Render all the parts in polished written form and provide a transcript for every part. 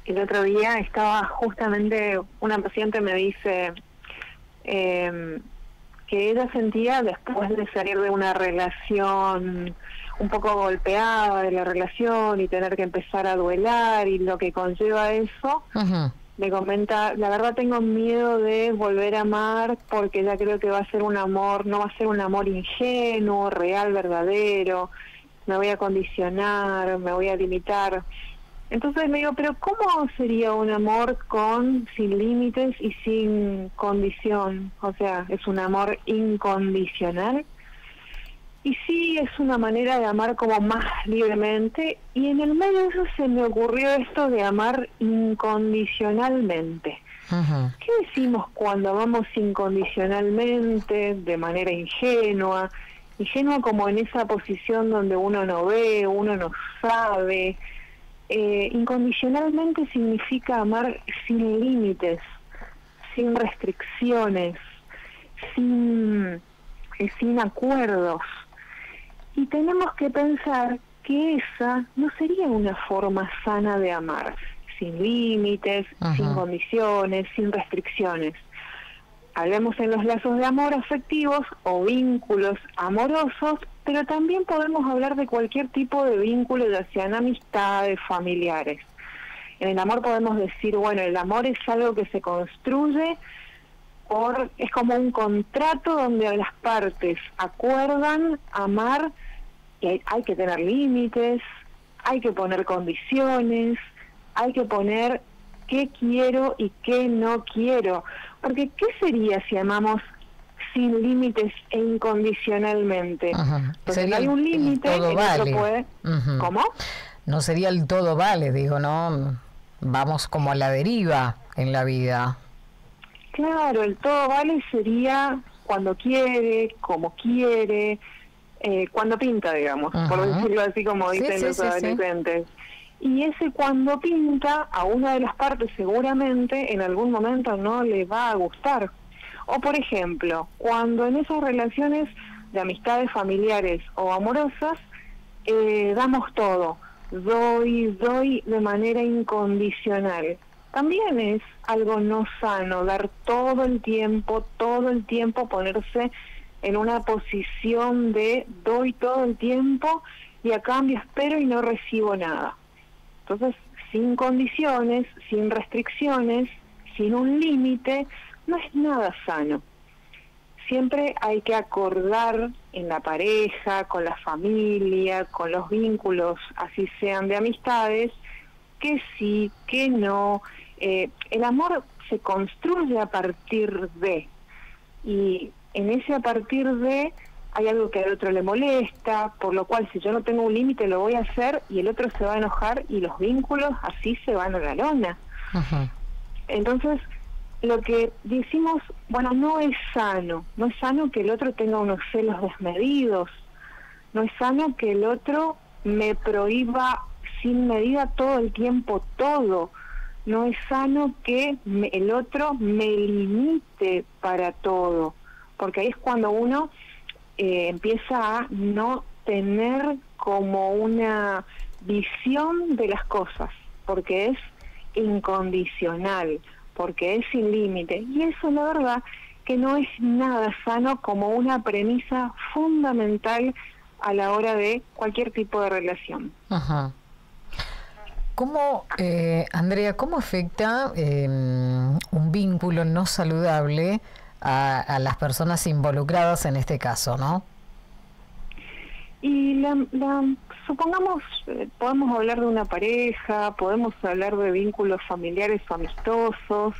El otro día estaba justamente, una paciente me dice que ella sentía, después de salir de una relación un poco golpeada de la relación y tener que empezar a duelar y lo que conlleva eso, me comenta: la verdad tengo miedo de volver a amar porque ya creo que va a ser un amor, no va a ser un amor ingenuo, real, verdadero, me voy a condicionar, me voy a limitar. Entonces me digo, pero ¿cómo sería un amor sin límites y sin condición? O sea, ¿es un amor incondicional? Y sí, es una manera de amar como más libremente, y en el medio de eso se me ocurrió esto de amar incondicionalmente. ¿Qué decimos cuando amamos incondicionalmente, de manera ingenua? Ingenua como en esa posición donde uno no ve, uno no sabe. Incondicionalmente significa amar sin límites, sin restricciones, sin acuerdos. Y tenemos que pensar que esa no sería una forma sana de amar, sin límites, sin condiciones, sin restricciones. Hablemos en los lazos de amor afectivos o vínculos amorosos, pero también podemos hablar de cualquier tipo de vínculo, ya sean amistades, familiares. En el amor podemos decir, bueno, el amor es algo que se construye es como un contrato donde las partes acuerdan amar, y hay que tener límites, hay que poner condiciones, hay que poner qué quiero y qué no quiero. Porque ¿qué sería si amamos sin límites e incondicionalmente? Porque no hay un límite, el otro puede... ¿Cómo? No sería el todo vale, digo, ¿no? Vamos como a la deriva en la vida. Claro, el todo vale sería cuando quiere, como quiere, cuando pinta, digamos, por decirlo así como dicen los adolescentes. Y ese cuando pinta, a una de las partes seguramente en algún momento no le va a gustar. O por ejemplo, cuando en esas relaciones de amistades familiares o amorosas, damos todo, doy de manera incondicional. También es algo no sano, dar todo el tiempo, ponerse en una posición de doy todo el tiempo y a cambio espero y no recibo nada. Entonces, sin condiciones, sin restricciones, sin un límite, no es nada sano. Siempre hay que acordar en la pareja, con la familia, con los vínculos, así sean de amistades, que sí, que no. El amor se construye a partir de, y en ese a partir de hay algo que al otro le molesta, por lo cual si yo no tengo un límite lo voy a hacer y el otro se va a enojar y los vínculos así se van a la lona. Entonces, lo que decimos, bueno, no es sano que el otro tenga unos celos desmedidos, no es sano que el otro me prohíba sin medida todo el tiempo todo, no es sano que el otro me limite para todo, porque ahí es cuando uno empieza a no tener como una visión de las cosas, porque es incondicional, porque es sin límite, y eso la verdad que no es nada sano como una premisa fundamental a la hora de cualquier tipo de relación. ¿Cómo, Andrea, cómo afecta un vínculo no saludable a las personas involucradas en este caso, no? Y supongamos, podemos hablar de una pareja, podemos hablar de vínculos familiares o amistosos.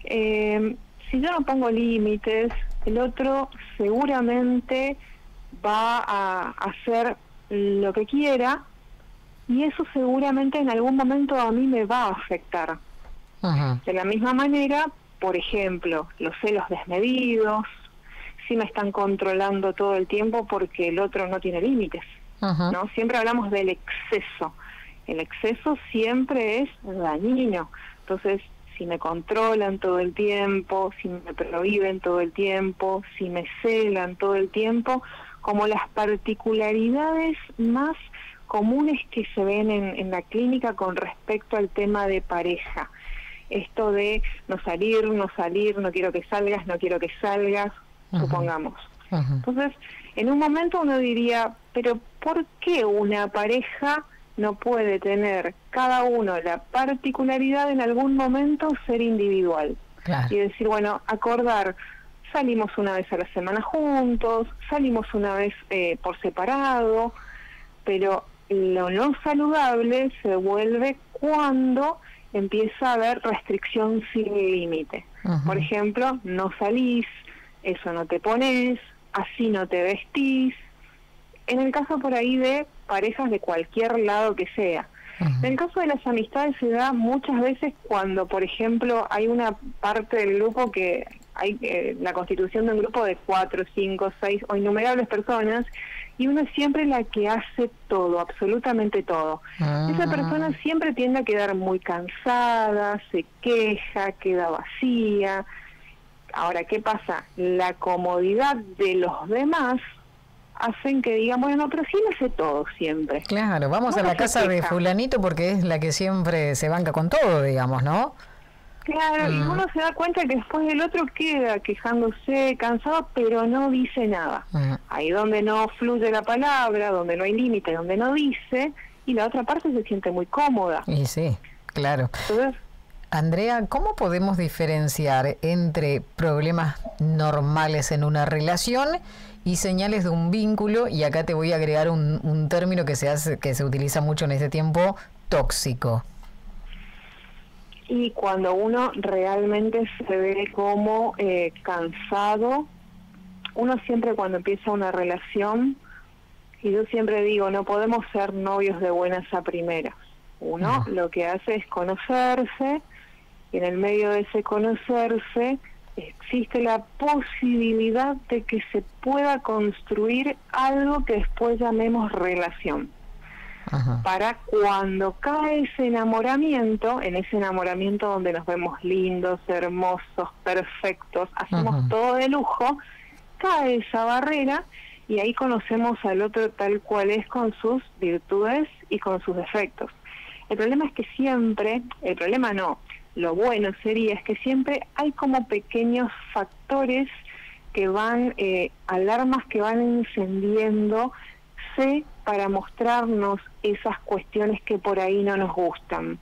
Si yo no pongo límites, el otro seguramente va a hacer lo que quiera, y eso seguramente en algún momento a mí me va a afectar. De la misma manera, por ejemplo, los celos desmedidos, si me están controlando todo el tiempo porque el otro no tiene límites, ¿no? Siempre hablamos del exceso. El exceso siempre es dañino. Entonces, si me controlan todo el tiempo, si me prohíben todo el tiempo, si me celan todo el tiempo, como las particularidades más comunes que se ven en la clínica con respecto al tema de pareja. Esto de no salir, no quiero que salgas, no quiero que salgas, supongamos. Entonces, en un momento uno diría, pero ¿por qué una pareja no puede tener cada uno la particularidad en algún momento ser individual? Claro. Y decir, bueno, acordar, salimos una vez a la semana juntos, salimos una vez por separado, pero lo no saludable se vuelve cuando empieza a haber restricción sin límite. Por ejemplo, no salís, eso no te pones, así no te vestís. En el caso por ahí de parejas de cualquier lado que sea. En el caso de las amistades se da muchas veces cuando, por ejemplo, hay una parte del grupo que hay la constitución de un grupo de 4, 5, 6 o innumerables personas, y uno es siempre la que hace todo, absolutamente todo. Esa persona siempre tiende a quedar muy cansada, se queja, queda vacía. Ahora, ¿qué pasa? La comodidad de los demás hacen que digan, bueno, pero sí lo hace todo siempre. Claro, vamos a la casa de fulanito porque es la que siempre se banca con todo, digamos, ¿no? Claro, y uno se da cuenta que después el otro queda quejándose, cansado, pero no dice nada. Ahí donde no fluye la palabra, donde no hay límite, donde no dice, y la otra parte se siente muy cómoda. Y sí, claro. Entonces, Andrea, ¿cómo podemos diferenciar entre problemas normales en una relación y señales de un vínculo? Y acá te voy a agregar un término que se utiliza mucho en este tiempo, tóxico. Y cuando uno realmente se ve como cansado, uno siempre cuando empieza una relación, y yo siempre digo, no podemos ser novios de buenas a primeras. Uno lo que hace es conocerse, y en el medio de ese conocerse existe la posibilidad de que se pueda construir algo que después llamemos relación. Para cuando cae ese enamoramiento, en ese enamoramiento donde nos vemos lindos, hermosos, perfectos, hacemos todo de lujo, cae esa barrera y ahí conocemos al otro tal cual es, con sus virtudes y con sus defectos. El problema es que siempre, el problema no, lo bueno sería es que siempre hay como pequeños factores que van, alarmas que van encendiéndose para mostrarnos esas cuestiones que por ahí no nos gustan.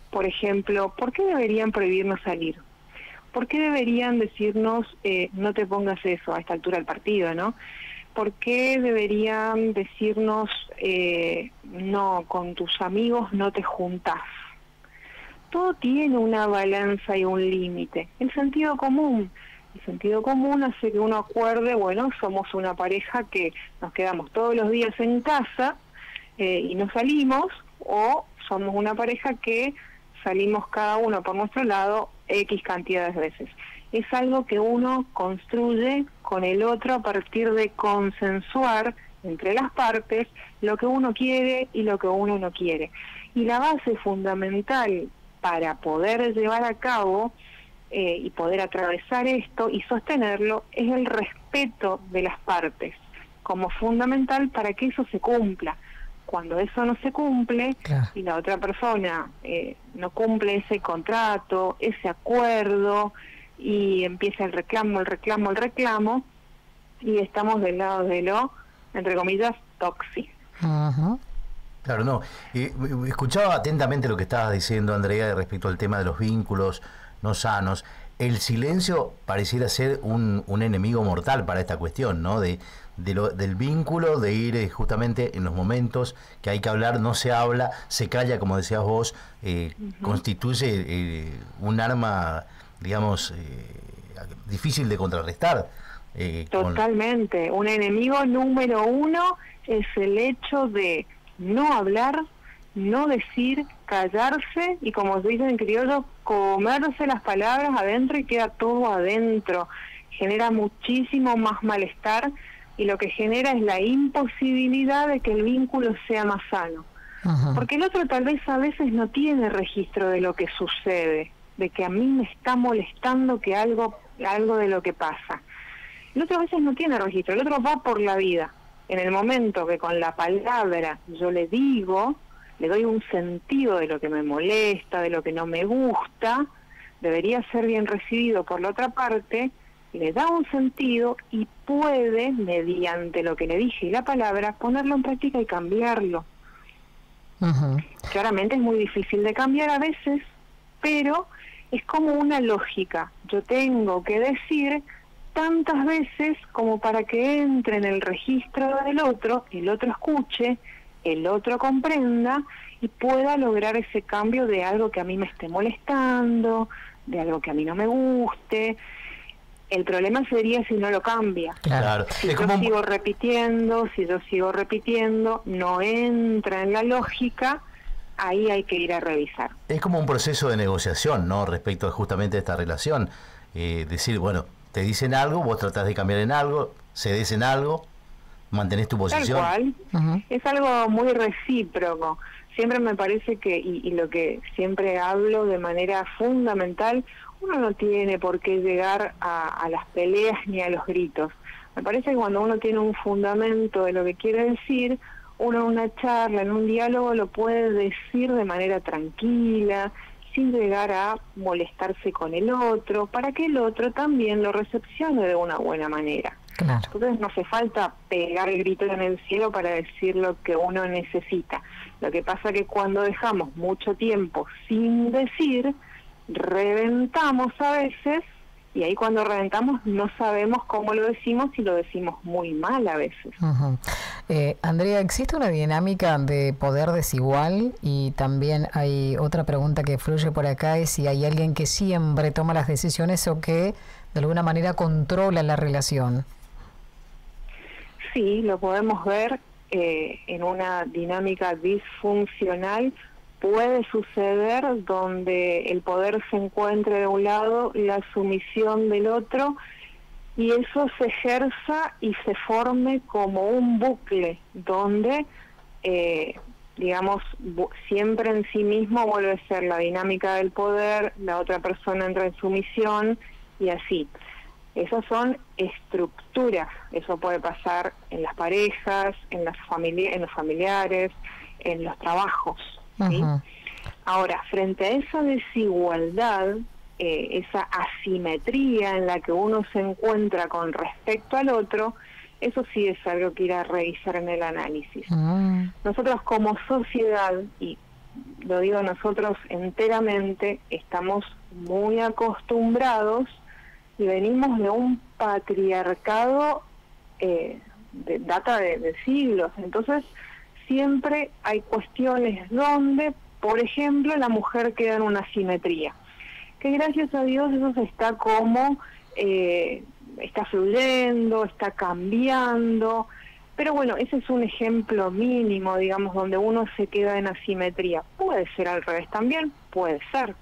Por ejemplo, ¿por qué deberían prohibirnos salir? ¿Por qué deberían decirnos no te pongas eso a esta altura del partido, ¿no? ¿Por qué deberían decirnos no, con tus amigos no te juntás? Todo tiene una balanza y un límite. El sentido común. El sentido común hace que uno acuerde, bueno, somos una pareja que nos quedamos todos los días en casa y no salimos, o somos una pareja que salimos cada uno por nuestro lado X cantidad de veces. Es algo que uno construye con el otro a partir de consensuar entre las partes lo que uno quiere y lo que uno no quiere. Y la base fundamental para poder llevar a cabo y poder atravesar esto y sostenerlo es el respeto de las partes como fundamental para que eso se cumpla. Cuando eso no se cumple, claro, y la otra persona no cumple ese contrato, ese acuerdo, y empieza el reclamo, y estamos del lado de lo, entre comillas, tóxico. Claro, no. Escuchaba atentamente lo que estabas diciendo, Andrea, respecto al tema de los vínculos no sanos. El silencio pareciera ser un enemigo mortal para esta cuestión, ¿no? Del vínculo, de ir justamente en los momentos que hay que hablar, no se habla, se calla, como decías vos, constituye un arma, digamos, difícil de contrarrestar. Totalmente. Un enemigo número uno es el hecho de no hablar, no decir, callarse y, como se dice en criollo, comerse las palabras adentro y queda todo adentro. Genera muchísimo más malestar y lo que genera es la imposibilidad de que el vínculo sea más sano. Porque el otro tal vez a veces no tiene registro de lo que sucede, de que a mí me está molestando que algo de lo que pasa. El otro a veces no tiene registro, el otro va por la vida. En el momento que con la palabra yo le digo, le doy un sentido de lo que me molesta, de lo que no me gusta, debería ser bien recibido por la otra parte, le da un sentido y puede, mediante lo que le dije y la palabra, ponerlo en práctica y cambiarlo. Claramente es muy difícil de cambiar a veces, pero es como una lógica. Yo tengo que decir tantas veces como para que entre en el registro del otro, el otro escuche, el otro comprenda y pueda lograr ese cambio de algo que a mí me esté molestando, de algo que a mí no me guste. El problema sería si no lo cambia. Claro. Si yo sigo repitiendo, no entra en la lógica, ahí hay que ir a revisar. Es como un proceso de negociación, ¿no? Respecto a justamente esta relación. Decir, bueno, te dicen algo, vos tratás de cambiar en algo, cedes en algo, mantenés tu posición. Tal cual. Es algo muy recíproco. Siempre me parece que, y lo que siempre hablo de manera fundamental, uno no tiene por qué llegar a las peleas ni a los gritos. Me parece que cuando uno tiene un fundamento de lo que quiere decir, uno en una charla, en un diálogo, lo puede decir de manera tranquila, sin llegar a molestarse con el otro, para que el otro también lo recepcione de una buena manera. Claro. Entonces no hace falta pegar el grito en el cielo para decir lo que uno necesita. Lo que pasa que cuando dejamos mucho tiempo sin decir, reventamos a veces, y ahí cuando reventamos no sabemos cómo lo decimos y lo decimos muy mal a veces. Andrea, ¿existe una dinámica de poder desigual? Y también hay otra pregunta que fluye por acá, es si hay alguien que siempre toma las decisiones o que de alguna manera controla la relación. Sí, lo podemos ver en una dinámica disfuncional. Puede suceder donde el poder se encuentre de un lado, la sumisión del otro, y eso se ejerza y se forme como un bucle donde, digamos, siempre en sí mismo vuelve a ser la dinámica del poder, la otra persona entra en sumisión y así. Esas son estructuras, eso puede pasar en las parejas, en los familiares, en los trabajos. ¿Sí? Ahora, frente a esa desigualdad, esa asimetría en la que uno se encuentra con respecto al otro, eso sí es algo que ir a revisar en el análisis. Nosotros como sociedad, y lo digo nosotros enteramente, estamos muy acostumbrados y venimos de un patriarcado data de siglos. Entonces siempre hay cuestiones donde, por ejemplo, la mujer queda en una asimetría, que gracias a Dios eso se está como está fluyendo, está cambiando, pero bueno, ese es un ejemplo mínimo, digamos, donde uno se queda en asimetría. Puede ser al revés también, puede ser.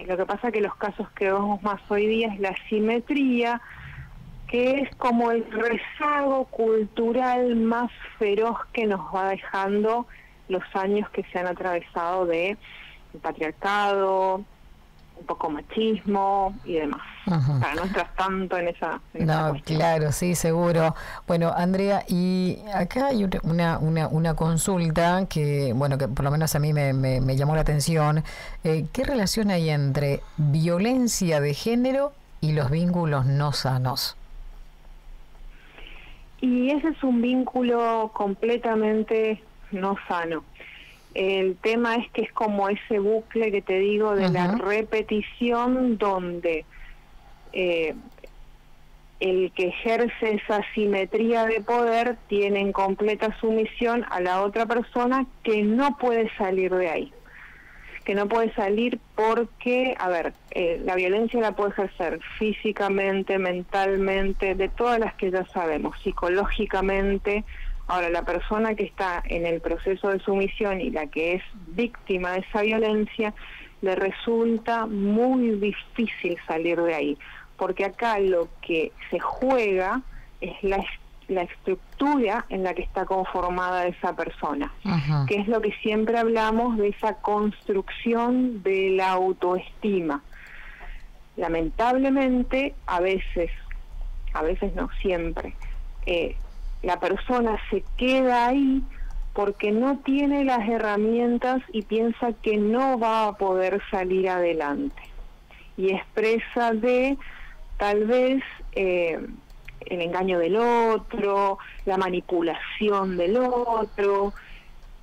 Lo que pasa que los casos que vemos más hoy día es la asimetría, que es como el rezago cultural más feroz que nos va dejando los años que se han atravesado de el patriarcado, un poco machismo y demás. Para no entrar tanto en esa cuestión. Claro, sí, seguro. Bueno, Andrea, y acá hay una consulta que, bueno, que por lo menos a mí me llamó la atención. ¿Qué relación hay entre violencia de género y los vínculos no sanos? Y ese es un vínculo completamente no sano. El tema es que es como ese bucle que te digo de la repetición donde el que ejerce esa simetría de poder tiene en completa sumisión a la otra persona que no puede salir de ahí. Que no puede salir porque, a ver, la violencia la puede ejercer físicamente, mentalmente, de todas las que ya sabemos, psicológicamente. Ahora, la persona que está en el proceso de sumisión y la que es víctima de esa violencia, le resulta muy difícil salir de ahí, porque acá lo que se juega es la estructura en la que está conformada esa persona, que es lo que siempre hablamos de esa construcción de la autoestima. Lamentablemente, a veces no siempre, la persona se queda ahí porque no tiene las herramientas y piensa que no va a poder salir adelante. Y expresa tal vez el engaño del otro, la manipulación del otro,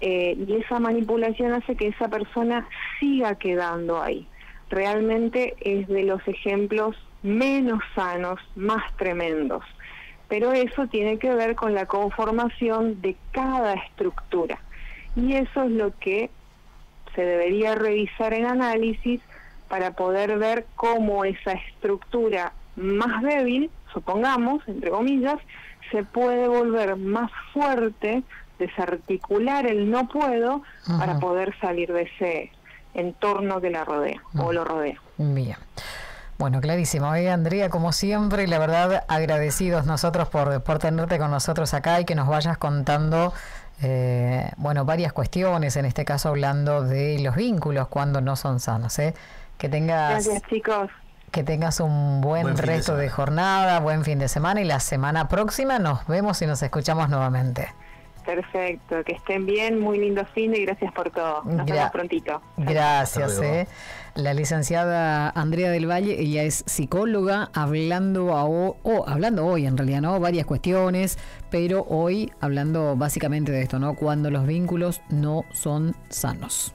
y esa manipulación hace que esa persona siga quedando ahí. Realmente es de los ejemplos menos sanos, más tremendos. Pero eso tiene que ver con la conformación de cada estructura. Y eso es lo que se debería revisar en análisis para poder ver cómo esa estructura más débil, supongamos, entre comillas, se puede volver más fuerte, desarticular el no puedo, para poder salir de ese entorno que la rodea o lo rodea. Bien. Bueno, clarísimo. Andrea, como siempre, la verdad, agradecidos nosotros por tenerte con nosotros acá y que nos vayas contando varias cuestiones, en este caso hablando de los vínculos cuando no son sanos. Que tengas, gracias, chicos. Que tengas un buen resto de jornada, buen fin de semana, y la semana próxima nos vemos y nos escuchamos nuevamente. Perfecto, que estén bien, muy lindo fin y gracias por todo. Nos vemos prontito. Gracias. La licenciada Andrea del Valle, ella es psicóloga, hablando hoy en realidad, ¿no? Varias cuestiones, pero hoy hablando básicamente de esto, ¿no? Cuando los vínculos no son sanos.